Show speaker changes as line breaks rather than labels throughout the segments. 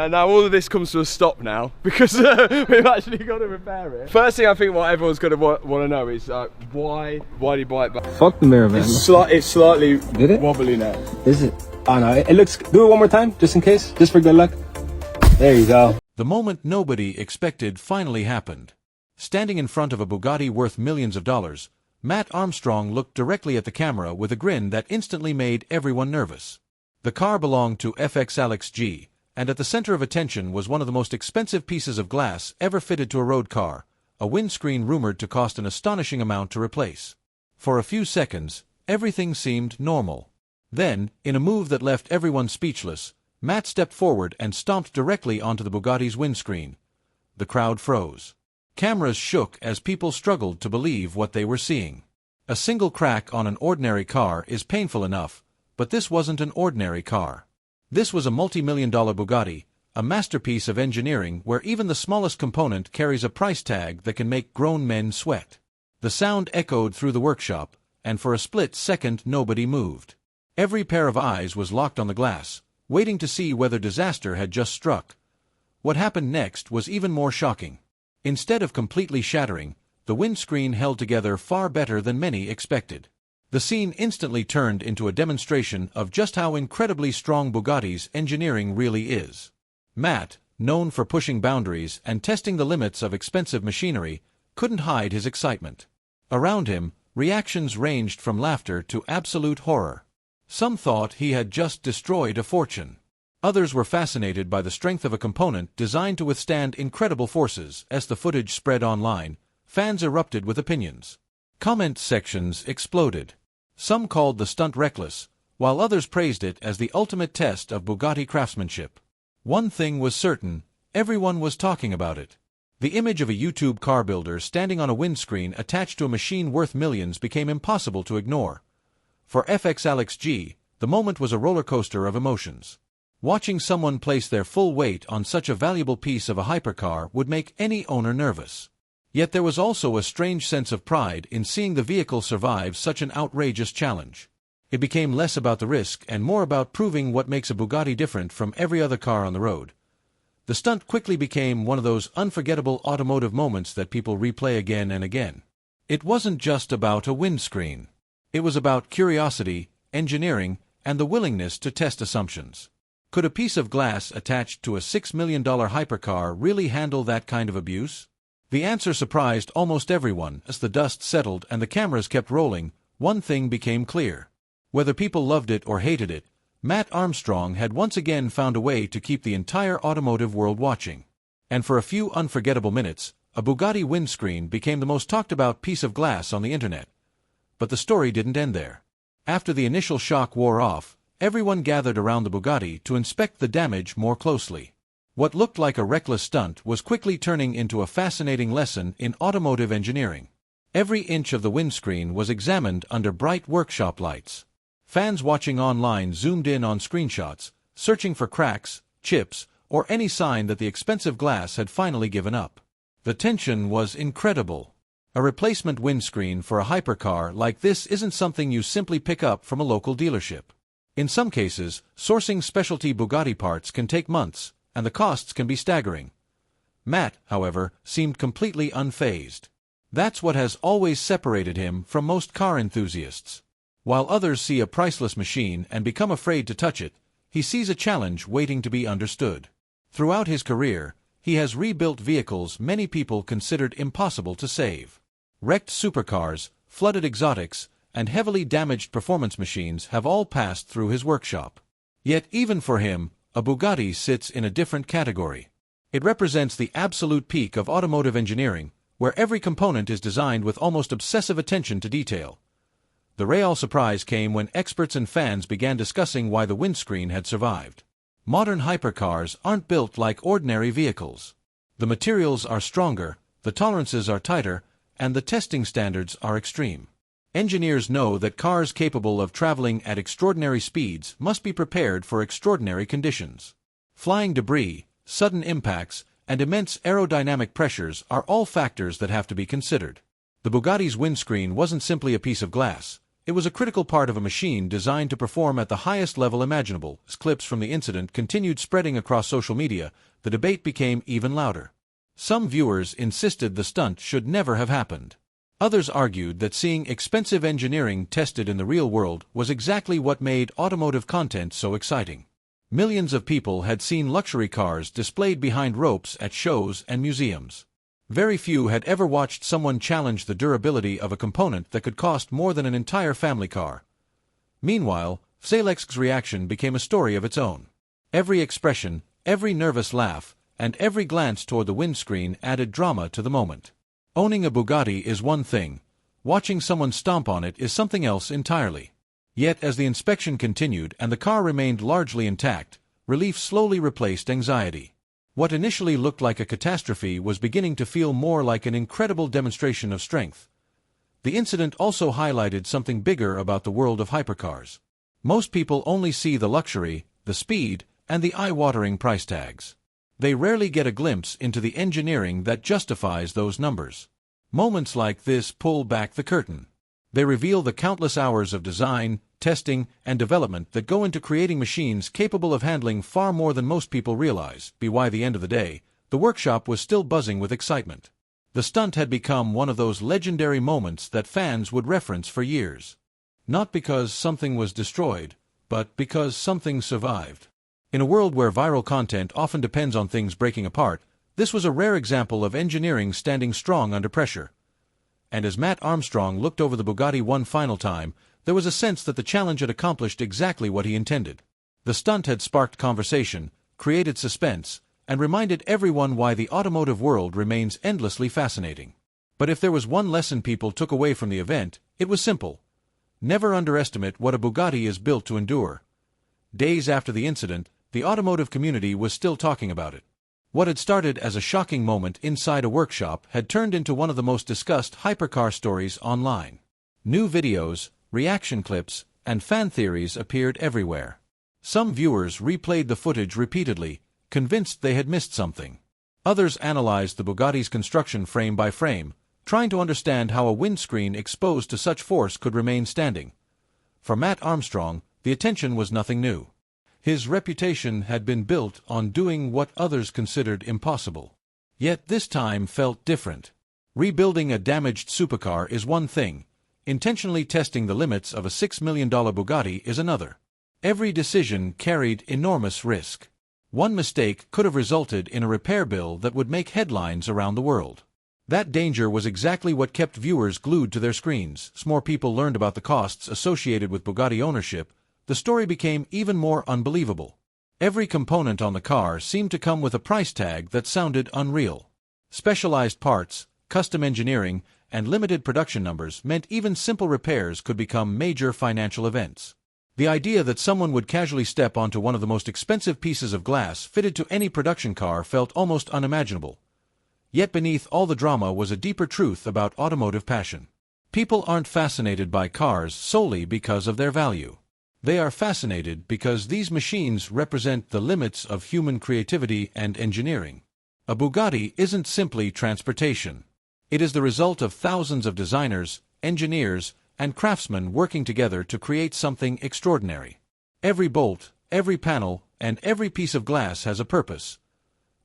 And now all of this comes to a stop now because we've actually got to repair it. First thing I think what everyone's going to want to know is why do you buy it back?
Fuck the mirror, man.
It's slightly wobbly now.
Is it? Oh no, it looks... Do it one more time, just in case, just for good luck. There you go.
The moment nobody expected finally happened. Standing in front of a Bugatti worth millions of dollars, Mat Armstrong looked directly at the camera with a grin that instantly made everyone nervous. The car belonged to FXAlexG, and at the center of attention was one of the most expensive pieces of glass ever fitted to a road car, a windscreen rumored to cost an astonishing amount to replace. For a few seconds, everything seemed normal. Then, in a move that left everyone speechless, Mat stepped forward and stomped directly onto the Bugatti's windscreen. The crowd froze. Cameras shook as people struggled to believe what they were seeing. A single crack on an ordinary car is painful enough, but this wasn't an ordinary car. This was a multi-million-dollar Bugatti, a masterpiece of engineering where even the smallest component carries a price tag that can make grown men sweat. The sound echoed through the workshop, and for a split second nobody moved. Every pair of eyes was locked on the glass, waiting to see whether disaster had just struck. What happened next was even more shocking. Instead of completely shattering, the windscreen held together far better than many expected. The scene instantly turned into a demonstration of just how incredibly strong Bugatti's engineering really is. Mat, known for pushing boundaries and testing the limits of expensive machinery, couldn't hide his excitement. Around him, reactions ranged from laughter to absolute horror. Some thought he had just destroyed a fortune. Others were fascinated by the strength of a component designed to withstand incredible forces. As the footage spread online, fans erupted with opinions. Comment sections exploded. Some called the stunt reckless, while others praised it as the ultimate test of Bugatti craftsmanship. One thing was certain, everyone was talking about it. The image of a YouTube car builder standing on a windscreen attached to a machine worth millions became impossible to ignore. For FXAlexG, the moment was a roller coaster of emotions. Watching someone place their full weight on such a valuable piece of a hypercar would make any owner nervous. Yet there was also a strange sense of pride in seeing the vehicle survive such an outrageous challenge. It became less about the risk and more about proving what makes a Bugatti different from every other car on the road. The stunt quickly became one of those unforgettable automotive moments that people replay again and again. It wasn't just about a windscreen. It was about curiosity, engineering, and the willingness to test assumptions. Could a piece of glass attached to a $6 million hypercar really handle that kind of abuse? The answer surprised almost everyone. As the dust settled and the cameras kept rolling, one thing became clear. Whether people loved it or hated it, Mat Armstrong had once again found a way to keep the entire automotive world watching. And for a few unforgettable minutes, a Bugatti windscreen became the most talked about piece of glass on the internet. But the story didn't end there. After the initial shock wore off, everyone gathered around the Bugatti to inspect the damage more closely. What looked like a reckless stunt was quickly turning into a fascinating lesson in automotive engineering. Every inch of the windscreen was examined under bright workshop lights. Fans watching online zoomed in on screenshots, searching for cracks, chips, or any sign that the expensive glass had finally given up. The tension was incredible. A replacement windscreen for a hypercar like this isn't something you simply pick up from a local dealership. In some cases, sourcing specialty Bugatti parts can take months, and the costs can be staggering. Mat, however, seemed completely unfazed. That's what has always separated him from most car enthusiasts. While others see a priceless machine and become afraid to touch it, he sees a challenge waiting to be understood. Throughout his career, he has rebuilt vehicles many people considered impossible to save. Wrecked supercars, flooded exotics, and heavily damaged performance machines have all passed through his workshop. Yet even for him, a Bugatti sits in a different category. It represents the absolute peak of automotive engineering, where every component is designed with almost obsessive attention to detail. The real surprise came when experts and fans began discussing why the windscreen had survived. Modern hypercars aren't built like ordinary vehicles. The materials are stronger, the tolerances are tighter, and the testing standards are extreme. Engineers know that cars capable of traveling at extraordinary speeds must be prepared for extraordinary conditions. Flying debris, sudden impacts, and immense aerodynamic pressures are all factors that have to be considered. The Bugatti's windscreen wasn't simply a piece of glass, It was a critical part of a machine designed to perform at the highest level imaginable. As clips from the incident continued spreading across social media, the debate became even louder. Some viewers insisted the stunt should never have happened. Others argued that seeing expensive engineering tested in the real world was exactly what made automotive content so exciting. Millions of people had seen luxury cars displayed behind ropes at shows and museums. Very few had ever watched someone challenge the durability of a component that could cost more than an entire family car. Meanwhile, FXAlexG's reaction became a story of its own. Every expression, every nervous laugh, and every glance toward the windscreen added drama to the moment. Owning a Bugatti is one thing. Watching someone stomp on it is something else entirely. Yet as the inspection continued and the car remained largely intact, relief slowly replaced anxiety. What initially looked like a catastrophe was beginning to feel more like an incredible demonstration of strength. The incident also highlighted something bigger about the world of hypercars. Most people only see the luxury, the speed, and the eye-watering price tags. They rarely get a glimpse into the engineering that justifies those numbers. Moments like this pull back the curtain. They reveal the countless hours of design, testing, and development that go into creating machines capable of handling far more than most people realize. By the end of the day, the workshop was still buzzing with excitement. The stunt had become one of those legendary moments that fans would reference for years. Not because something was destroyed, but because something survived. In a world where viral content often depends on things breaking apart, this was a rare example of engineering standing strong under pressure. And as Mat Armstrong looked over the Bugatti one final time, there was a sense that the challenge had accomplished exactly what he intended. The stunt had sparked conversation, created suspense, and reminded everyone why the automotive world remains endlessly fascinating. But if there was one lesson people took away from the event, it was simple. Never underestimate what a Bugatti is built to endure. Days after the incident, the automotive community was still talking about it. What had started as a shocking moment inside a workshop had turned into one of the most discussed hypercar stories online. New videos, reaction clips, and fan theories appeared everywhere. Some viewers replayed the footage repeatedly, convinced they had missed something. Others analyzed the Bugatti's construction frame by frame, trying to understand how a windscreen exposed to such force could remain standing. For Mat Armstrong, the attention was nothing new. His reputation had been built on doing what others considered impossible. Yet this time felt different. Rebuilding a damaged supercar is one thing. Intentionally testing the limits of a $6 million Bugatti is another. Every decision carried enormous risk. One mistake could have resulted in a repair bill that would make headlines around the world. That danger was exactly what kept viewers glued to their screens. As more people learned about the costs associated with Bugatti ownership, the story became even more unbelievable. Every component on the car seemed to come with a price tag that sounded unreal. Specialized parts, custom engineering, and limited production numbers meant even simple repairs could become major financial events. The idea that someone would casually step onto one of the most expensive pieces of glass fitted to any production car felt almost unimaginable. Yet beneath all the drama was a deeper truth about automotive passion. People aren't fascinated by cars solely because of their value. They are fascinated because these machines represent the limits of human creativity and engineering. A Bugatti isn't simply transportation. It is the result of thousands of designers, engineers, and craftsmen working together to create something extraordinary. Every bolt, every panel, and every piece of glass has a purpose.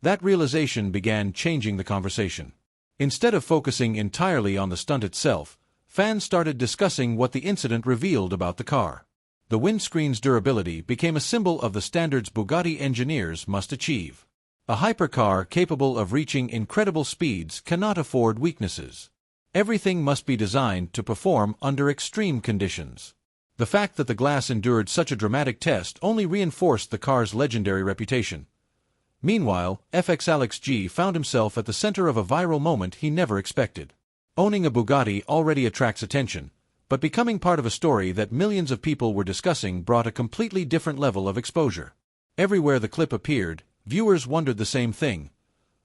That realization began changing the conversation. Instead of focusing entirely on the stunt itself, fans started discussing what the incident revealed about the car. The windscreen's durability became a symbol of the standards Bugatti engineers must achieve. A hypercar capable of reaching incredible speeds cannot afford weaknesses. Everything must be designed to perform under extreme conditions. The fact that the glass endured such a dramatic test only reinforced the car's legendary reputation. Meanwhile, FXAlexG found himself at the center of a viral moment he never expected. Owning a Bugatti already attracts attention, but becoming part of a story that millions of people were discussing brought a completely different level of exposure. Everywhere the clip appeared, viewers wondered the same thing.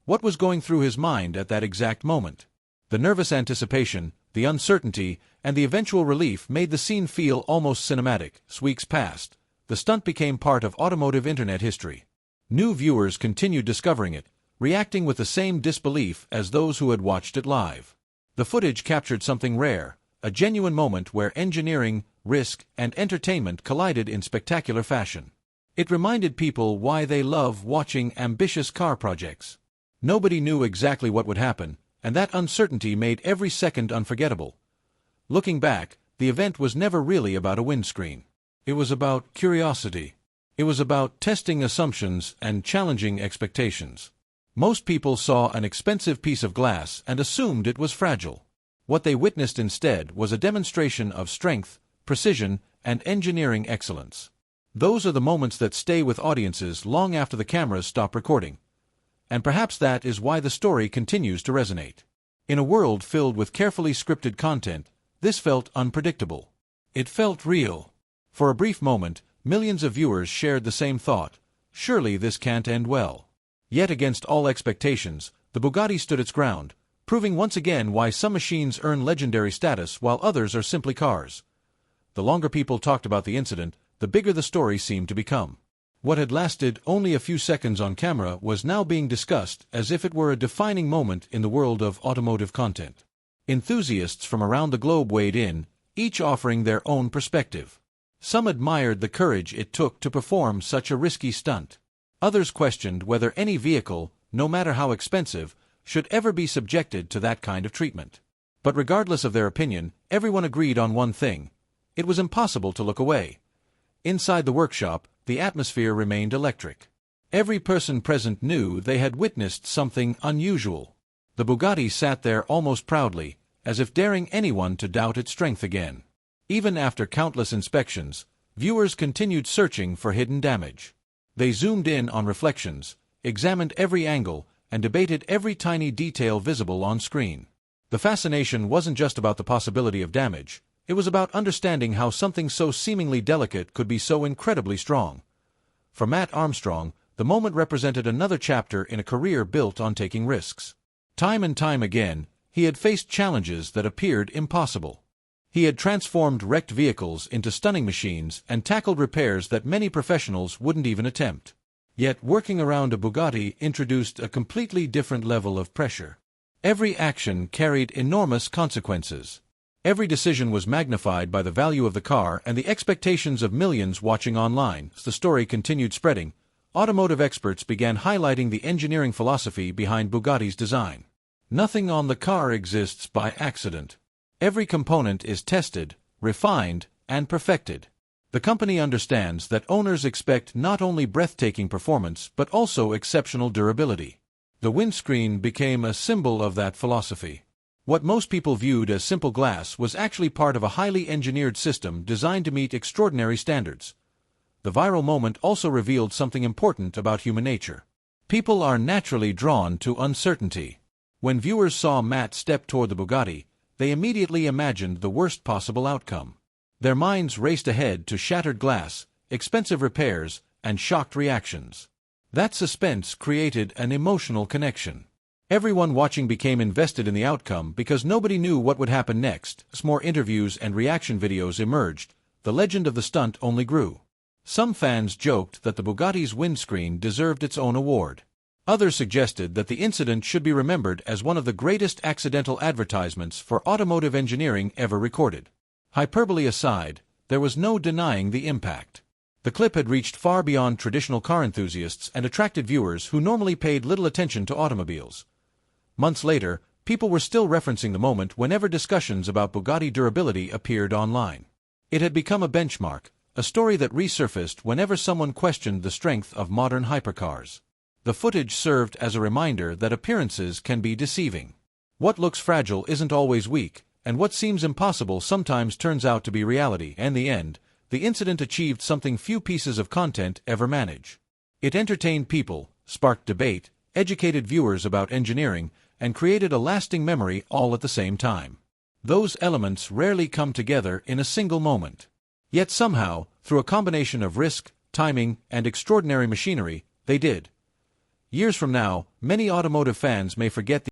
What was going through his mind at that exact moment? The nervous anticipation, the uncertainty, and the eventual relief made the scene feel almost cinematic. As weeks passed, the stunt became part of automotive internet history. New viewers continued discovering it, reacting with the same disbelief as those who had watched it live. The footage captured something rare, a genuine moment where engineering, risk, and entertainment collided in spectacular fashion. It reminded people why they love watching ambitious car projects. Nobody knew exactly what would happen, and that uncertainty made every second unforgettable. Looking back, the event was never really about a windscreen. It was about curiosity. It was about testing assumptions and challenging expectations. Most people saw an expensive piece of glass and assumed it was fragile. What they witnessed instead was a demonstration of strength, precision, and engineering excellence. Those are the moments that stay with audiences long after the cameras stop recording. And perhaps that is why the story continues to resonate. In a world filled with carefully scripted content, this felt unpredictable. It felt real. For a brief moment, millions of viewers shared the same thought: surely this can't end well. Yet against all expectations, the Bugatti stood its ground, proving once again why some machines earn legendary status while others are simply cars. The longer people talked about the incident, the bigger the story seemed to become. What had lasted only a few seconds on camera was now being discussed as if it were a defining moment in the world of automotive content. Enthusiasts from around the globe weighed in, each offering their own perspective. Some admired the courage it took to perform such a risky stunt. Others questioned whether any vehicle, no matter how expensive, should ever be subjected to that kind of treatment. But regardless of their opinion, everyone agreed on one thing: it was impossible to look away. Inside the workshop, the atmosphere remained electric. Every person present knew they had witnessed something unusual. The Bugatti sat there almost proudly, as if daring anyone to doubt its strength again. Even after countless inspections, viewers continued searching for hidden damage. They zoomed in on reflections, examined every angle, and debated every tiny detail visible on screen. The fascination wasn't just about the possibility of damage. It was about understanding how something so seemingly delicate could be so incredibly strong. For Mat Armstrong, the moment represented another chapter in a career built on taking risks. Time and time again, he had faced challenges that appeared impossible. He had transformed wrecked vehicles into stunning machines and tackled repairs that many professionals wouldn't even attempt. Yet working around a Bugatti introduced a completely different level of pressure. Every action carried enormous consequences. Every decision was magnified by the value of the car and the expectations of millions watching online. As the story continued spreading, automotive experts began highlighting the engineering philosophy behind Bugatti's design. Nothing on the car exists by accident. Every component is tested, refined, and perfected. The company understands that owners expect not only breathtaking performance but also exceptional durability. The windscreen became a symbol of that philosophy. What most people viewed as simple glass was actually part of a highly engineered system designed to meet extraordinary standards. The viral moment also revealed something important about human nature. People are naturally drawn to uncertainty. When viewers saw Mat step toward the Bugatti, they immediately imagined the worst possible outcome. Their minds raced ahead to shattered glass, expensive repairs, and shocked reactions. That suspense created an emotional connection. Everyone watching became invested in the outcome because nobody knew what would happen next. As more interviews and reaction videos emerged, the legend of the stunt only grew. Some fans joked that the Bugatti's windscreen deserved its own award. Others suggested that the incident should be remembered as one of the greatest accidental advertisements for automotive engineering ever recorded. Hyperbole aside, there was no denying the impact. The clip had reached far beyond traditional car enthusiasts and attracted viewers who normally paid little attention to automobiles. Months later, people were still referencing the moment whenever discussions about Bugatti durability appeared online. It had become a benchmark, a story that resurfaced whenever someone questioned the strength of modern hypercars. The footage served as a reminder that appearances can be deceiving. What looks fragile isn't always weak, and what seems impossible sometimes turns out to be reality. In the end, the incident achieved something few pieces of content ever manage. It entertained people, sparked debate, educated viewers about engineering, and created a lasting memory all at the same time. Those elements rarely come together in a single moment. Yet somehow, through a combination of risk, timing, and extraordinary machinery, they did. Years from now, many automotive fans may forget the